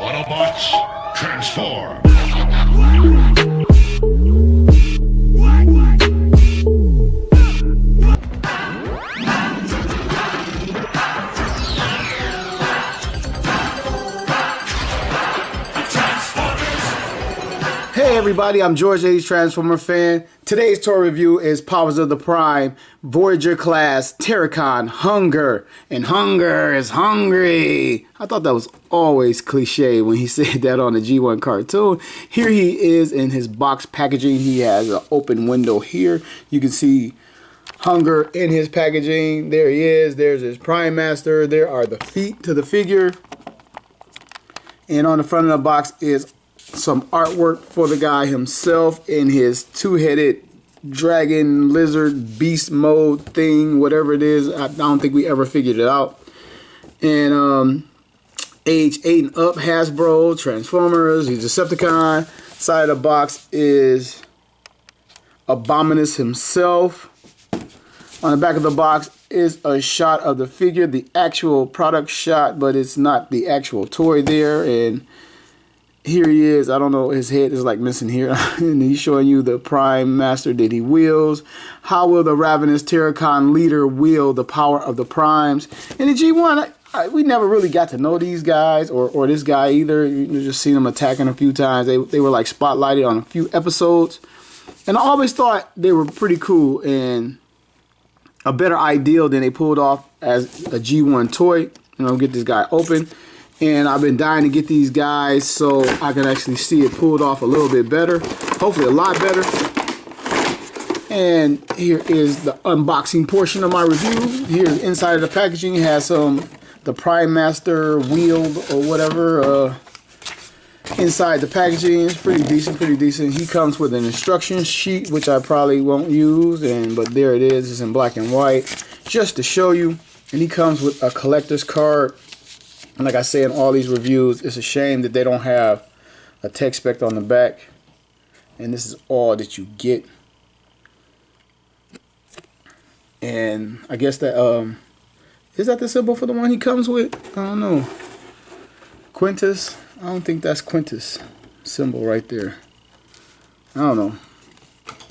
Autobots, transform! Hey everybody, I'm George, 80s Transformer fan. Today's toy review is Powers of the Prime Voyager class Terrorcon Hun-Grrr. And Hun-Grrr is hungry. I thought that was always cliche when he said that on the G1 cartoon. Here he is in his box packaging. He has an open window here. You can see Hun-Grrr in his packaging. There he is. There's his Prime Master. There are the feet to the figure. And on the front of the box is some artwork for the guy himself in his two-headed dragon lizard beast mode thing, whatever it is. I don't think we ever figured it out. And age 8 and up, Hasbro Transformers, he's Decepticon. Side of the box is Abominus himself. On the back of the box is a shot of the figure, the actual product shot, but it's not the actual toy there. And here he is. I don't know, his head is like missing here. And he's showing you the Prime Master that he wields. How will the ravenous Terrorcon leader wield the power of the Primes? In the G1, we never really got to know these guys or this guy either. You just seen them attacking a few times. They were like spotlighted on a few episodes. And I always thought they were pretty cool and a better ideal than they pulled off as a G1 toy. You know, get this guy open. And I've been dying to get these guys so I can actually see it pulled off a little bit better. Hopefully a lot better. And here is the unboxing portion of my review. Here's inside of the packaging. It has the Prime Master wield or whatever inside the packaging. It's pretty decent. He comes with an instruction sheet, which I probably won't use. But there it is. It's in black and white just to show you. And he comes with a collector's card. And like I say in all these reviews, it's a shame that they don't have a tech spec on the back. And this is all that you get. And I guess that, is that the symbol for the one he comes with? I don't know. Quintus? I don't think that's Quintus symbol right there. I don't know.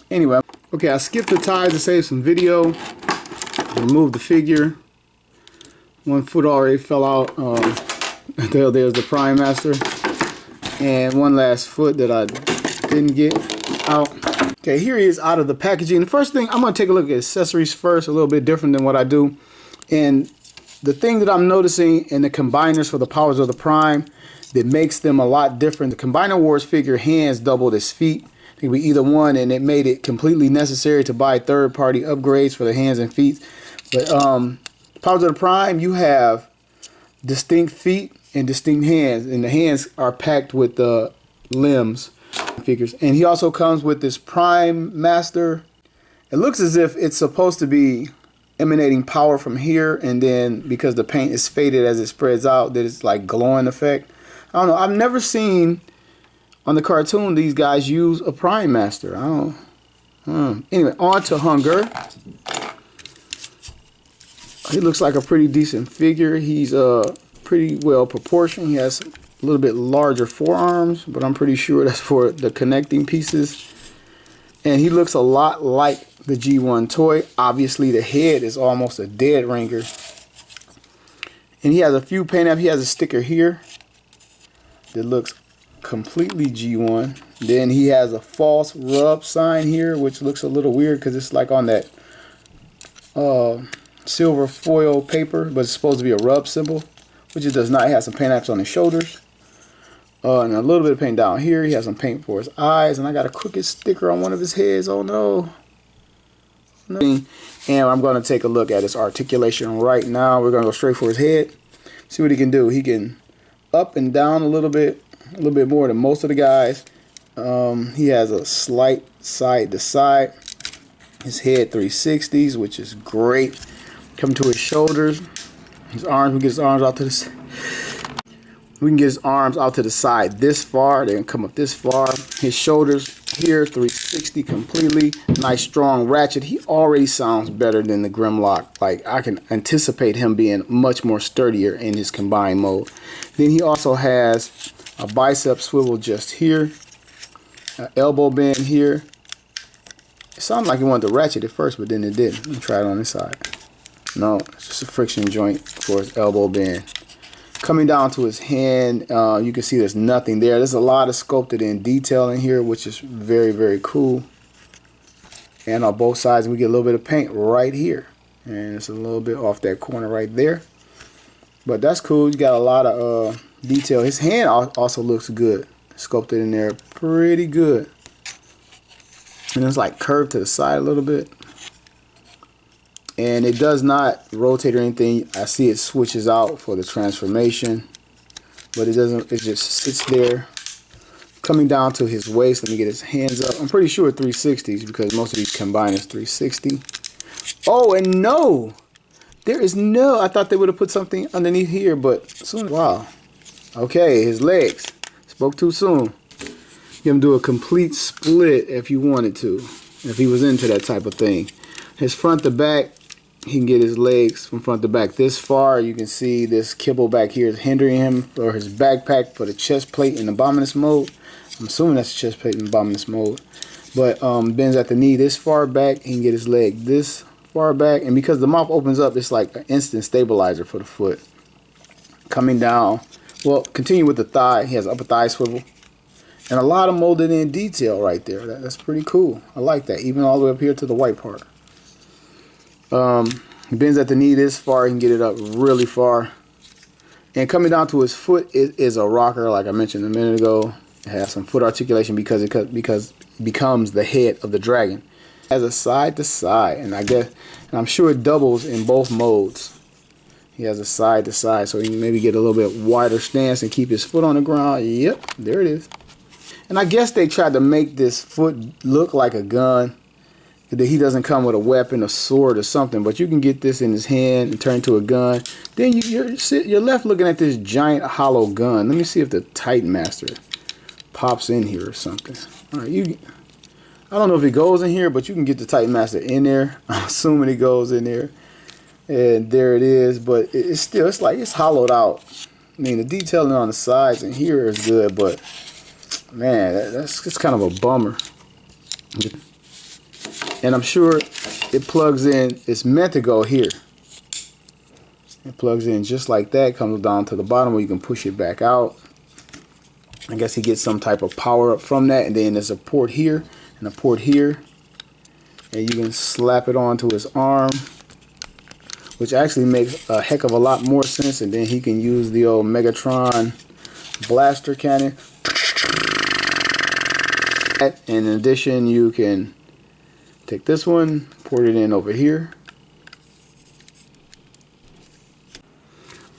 Anyway, okay, I skipped the ties to save some video. Remove the figure. One foot already fell out. There's the Prime Master. And one last foot that I didn't get out. Okay, here he is out of the packaging. The first thing, I'm going to take a look at accessories first, a little bit different than what I do. And the thing that I'm noticing in the combiners for the Powers of the Prime that makes them a lot different. The Combiner Wars figure hands doubled his feet. It could be either one, and it made it completely necessary to buy third-party upgrades for the hands and feet. But Powers of the Prime, you have distinct feet and distinct hands, and the hands are packed with the limbs figures. And he also comes with this Prime Master. It looks as if it's supposed to be emanating power from here, and then because the paint is faded as it spreads out, that it's like glowing effect. I don't know. I've never seen on the cartoon these guys use a Prime Master. I don't know. Anyway, on to Hun-Grrr. He looks like a pretty decent figure. He's pretty well proportioned. He has a little bit larger forearms, but I'm pretty sure that's for the connecting pieces. And he looks a lot like the G1 toy. Obviously, the head is almost a dead ringer. And he has a few paint apps. He has a sticker here that looks completely G1. Then he has a false rub sign here, which looks a little weird because it's like on that silver foil paper, but it's supposed to be a rub symbol, which it does not. He has some paint apps on his shoulders, and a little bit of paint down here. He has some paint for his eyes, and I got a crooked sticker on one of his heads. Oh no. And I'm going to take a look at his articulation right now. We're going to go straight for his head, see what he can do. He can up and down a little bit more than most of the guys. He has a slight side to side. His head 360s, which is great. Come to his shoulders, his arms. We get his arms out to this. We can get his arms out to the side this far. They can come up this far. His shoulders here, 360 completely. Nice strong ratchet. He already sounds better than the Grimlock. Like, I can anticipate him being much more sturdier in his combined mode. Then he also has A bicep swivel just here. An elbow bend here. It sounded like it wanted to ratchet at first, but then it didn't. Let me try it on this side. No, it's just a friction joint for his elbow bend. Coming down to his hand, you can see there's nothing there. There's a lot of sculpted in detail in here, which is very, very cool. And on both sides, we get a little bit of paint right here. And it's a little bit off that corner right there. But that's cool. You got a lot of detail. His hand also looks good. Sculpted in there pretty good. And it's like curved to the side a little bit. And it does not rotate or anything. I see it switches out for the transformation. But it doesn't, it just sits there. Coming down to his waist, let me get his hands up. I'm pretty sure 360s because most of these combine as 360. Oh, and no! There is no, I thought they would have put something underneath here, but soon, wow. Okay, his legs. Spoke too soon. You can do a complete split if you wanted to, if he was into that type of thing. His front to back, he can get his legs from front to back this far. You can see this kibble back here is hindering him for his backpack for the chest plate in Abominus mode. I'm assuming that's chest plate in Abominus mode. But bends at the knee this far back. He can get his leg this far back. And because the mouth opens up, it's like an instant stabilizer for the foot. Coming down. Well, continue with the thigh. He has upper thigh swivel. And a lot of molded in detail right there. That's pretty cool. I like that. Even all the way up here to the white part. He bends at the knee this far. He can get it up really far. And coming down to his foot is a rocker, like I mentioned a minute ago. It has some foot articulation because it becomes the head of the dragon. It has a side to side, and I'm sure it doubles in both modes. He has a side to side, so he can maybe get a little bit wider stance and keep his foot on the ground. Yep, there it is. And I guess they tried to make this foot look like a gun. That he doesn't come with a weapon, a sword, or something, but you can get this in his hand and turn to a gun. Then you're left looking at this giant hollow gun. Let me see if the Titan Master pops in here or something. All right, I don't know if it goes in here, but you can get the Titan Master in there. I'm assuming it goes in there, and there it is. But it's like it's hollowed out. I mean, the detailing on the sides and here is good, but man, it's kind of a bummer. And I'm sure it plugs in, it's meant to go here. It plugs in just like that, comes down to the bottom where you can push it back out. I guess he gets some type of power up from that, and then there's a port here and a port here. And you can slap it onto his arm, which actually makes a heck of a lot more sense. And then he can use the old Megatron blaster cannon. And in addition, you can take this one, port it in over here.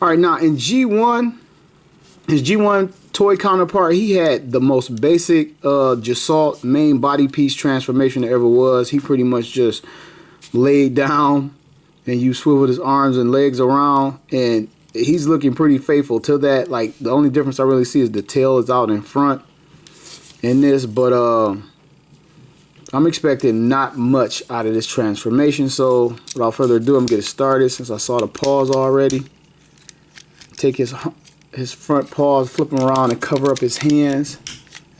Alright, now in G1, his G1 toy counterpart, he had the most basic Jasalt main body piece transformation there ever was. He pretty much just laid down and you swiveled his arms and legs around, and he's looking pretty faithful to that. Like, the only difference I really see is the tail is out in front in this, but I'm expecting not much out of this transformation. So without further ado, I'm gonna get it started since I saw the paws already. Take his front paws, flip them around and cover up his hands,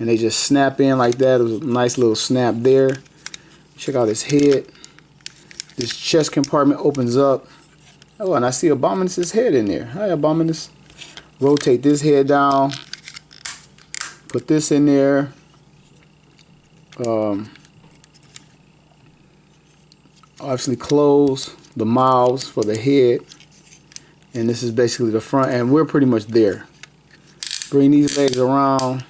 and they just snap in like that. It was a nice little snap there. Check out his head. This chest compartment opens up. Oh, and I see Abominus' head in there. Hi, Abominus. Rotate this head down. Put this in there. Obviously close the mouths for the head. And this is basically the front, and we're pretty much there. Bring these legs around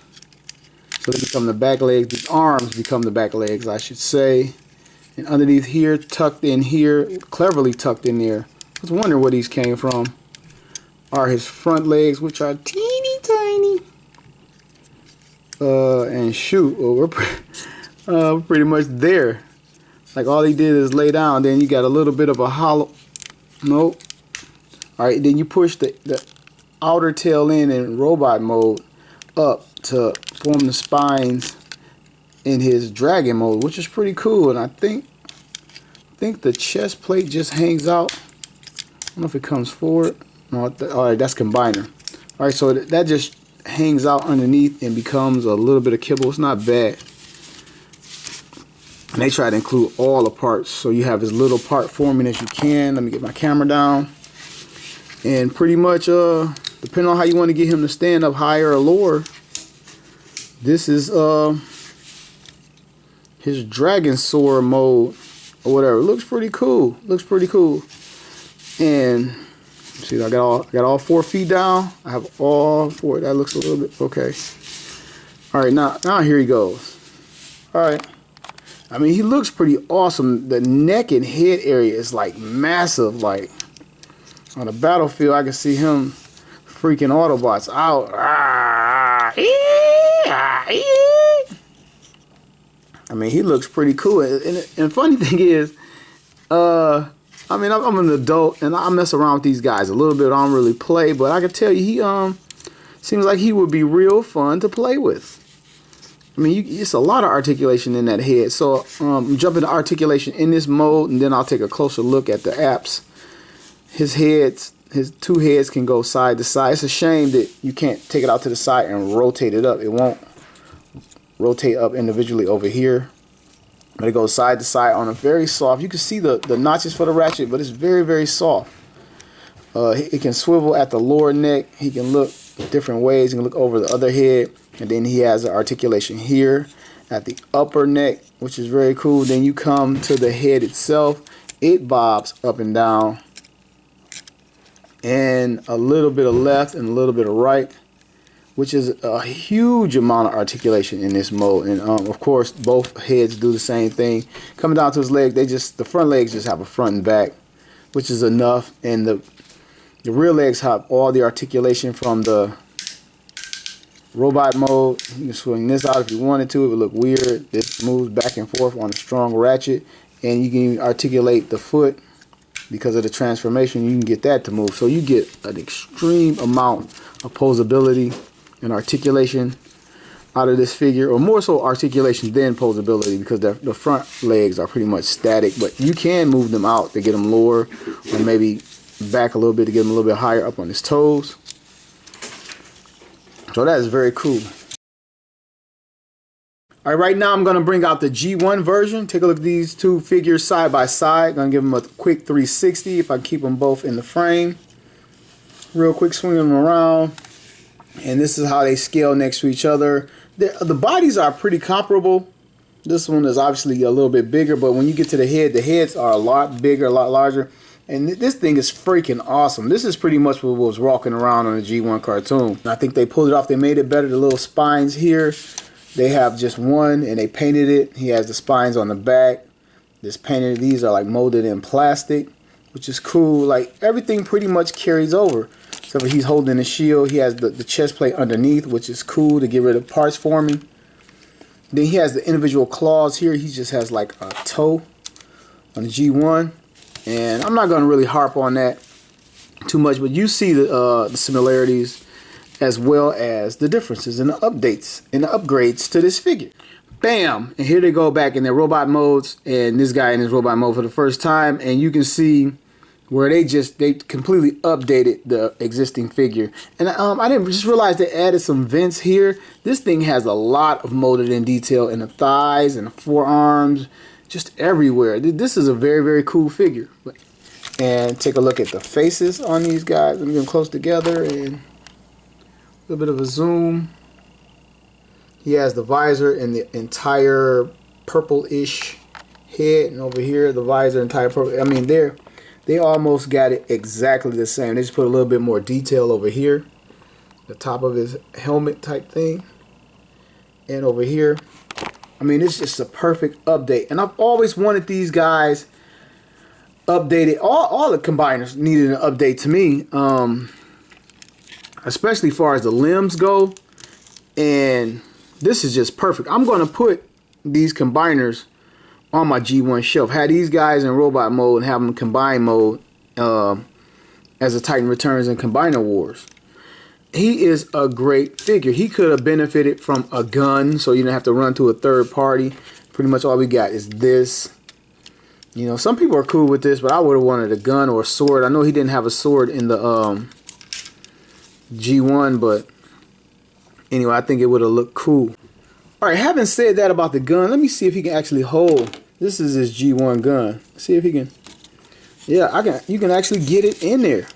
so they become the back legs. These arms become the back legs, I should say. And underneath here, tucked in here, cleverly tucked in there, I was wondering where these came from, are his front legs, which are teeny tiny. And shoot, well, we're pretty much there. Like, all he did is lay down. Then you got a little bit of a hollow. Nope. All right, then you push the outer tail in robot mode up to form the spines in his dragon mode, which is pretty cool. And I think the chest plate just hangs out. I don't know if it comes forward. No, all right, that's combiner. All right, so that just hangs out underneath and becomes a little bit of kibble. It's not bad. And they try to include all the parts, so you have as little part forming as you can. Let me get my camera down. And pretty much, depending on how you want to get him to stand up higher or lower, this is his dragon sword mode or whatever. It looks pretty cool. Looks pretty cool. And see, I got all 4 feet down. I have all 4. That looks a little bit okay. All right, now here he goes. All right. I mean, he looks pretty awesome. The neck and head area is like massive. Like on the battlefield, I can see him freaking Autobots out. I mean, he looks pretty cool. And funny thing is, I mean, I'm an adult and I mess around with these guys a little bit. I don't really play, but I can tell you, he seems like he would be real fun to play with. I mean, it's a lot of articulation in that head. So jump into articulation in this mode, and then I'll take a closer look at the apps. His 2 heads can go side to side. It's a shame that you can't take it out to the side and rotate it up. It won't rotate up individually over here, but it goes side to side on a very soft. You can see the notches for the ratchet, but it's very, very soft. It can swivel at the lower neck. He can look different ways. He can look over the other head. And then he has the articulation here at the upper neck, which is very cool. Then you come to the head itself. It bobs up and down. And a little bit of left and a little bit of right, which is a huge amount of articulation in this mode. And of course, both heads do the same thing. Coming down to his leg, the front legs just have a front and back, which is enough. And the rear legs have all the articulation from the robot mode. You can swing this out if you wanted to. It would look weird. This moves back and forth on a strong ratchet, and you can even articulate the foot because of the transformation. You can get that to move, so you get an extreme amount of posability and articulation out of this figure, or more so articulation than posability, because the front legs are pretty much static, but you can move them out to get them lower, or maybe back a little bit to get them a little bit higher up on his toes. So that is very cool. All right now I'm going to bring out the G1 version. Take a look at these 2 figures side by side. Going to give them a quick 360 if I keep them both in the frame. Real quick, swing them around. And this is how they scale next to each other. The bodies are pretty comparable. This one is obviously a little bit bigger, but when you get to the heads are a lot bigger, a lot larger. And this thing is freaking awesome. This is pretty much what was walking around on the G1 cartoon. I think they pulled it off. They made it better. The little spines here, they have just one, and they painted it. He has the spines on the back. This painted. These are like molded in plastic, which is cool. Like everything pretty much carries over. So he's holding the shield. He has the chest plate underneath, which is cool to get rid of parts forming. Then he has the individual claws here. He just has like a toe on the G1. And I'm not going to really harp on that too much, but you see the similarities as well as the differences in the updates and the upgrades to this figure. Bam! And here they go back in their robot modes, and this guy in his robot mode for the first time, and you can see where they completely updated the existing figure. And I didn't just realize they added some vents here. This thing has a lot of molded in detail in the thighs and the forearms, just everywhere. This is a very, very cool figure. And take a look at the faces on these guys. Let me get them close together and a little bit of a zoom. He has the visor and the entire purple-ish head, and over here the visor entire purple. I mean, they almost got it exactly the same. They just put a little bit more detail over here, the top of his helmet type thing, and over here. I mean, it's just a perfect update. And I've always wanted these guys updated. All the combiners needed an update to me, especially as far as the limbs go. And this is just perfect. I'm going to put these combiners on my G1 shelf. Have these guys in robot mode and have them in combine mode as a Titan Returns and Combiner Wars. He is a great figure. He could have benefited from a gun, so you don't have to run to a third party. Pretty much all we got is this. You know, some people are cool with this, but I would have wanted a gun or a sword. I know he didn't have a sword in the G1, but Anyway, I think it would have looked cool. All right, having said that about the gun, let me see if he can actually hold. This is his G1 gun. See if he can. Yeah, you can actually get it in there.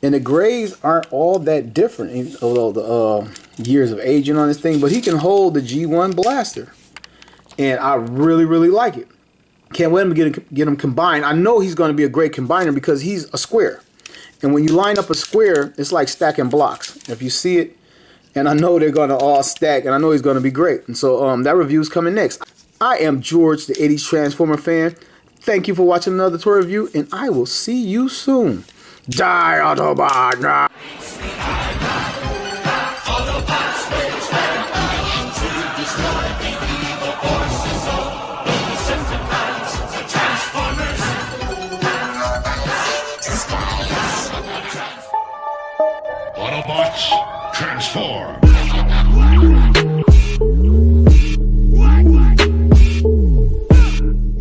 And the grades aren't all that different, although the years of aging on this thing. But he can hold the G1 blaster. And I really, really like it. Can't wait to get him combined. I know he's going to be a great combiner because he's a square. And when you line up a square, it's like stacking blocks. If you see it, and I know they're going to all stack, and I know he's going to be great. And so that review is coming next. I am George, the 80s Transformer fan. Thank you for watching another toy review, and I will see you soon. Die, Autobot! Autobots, transform!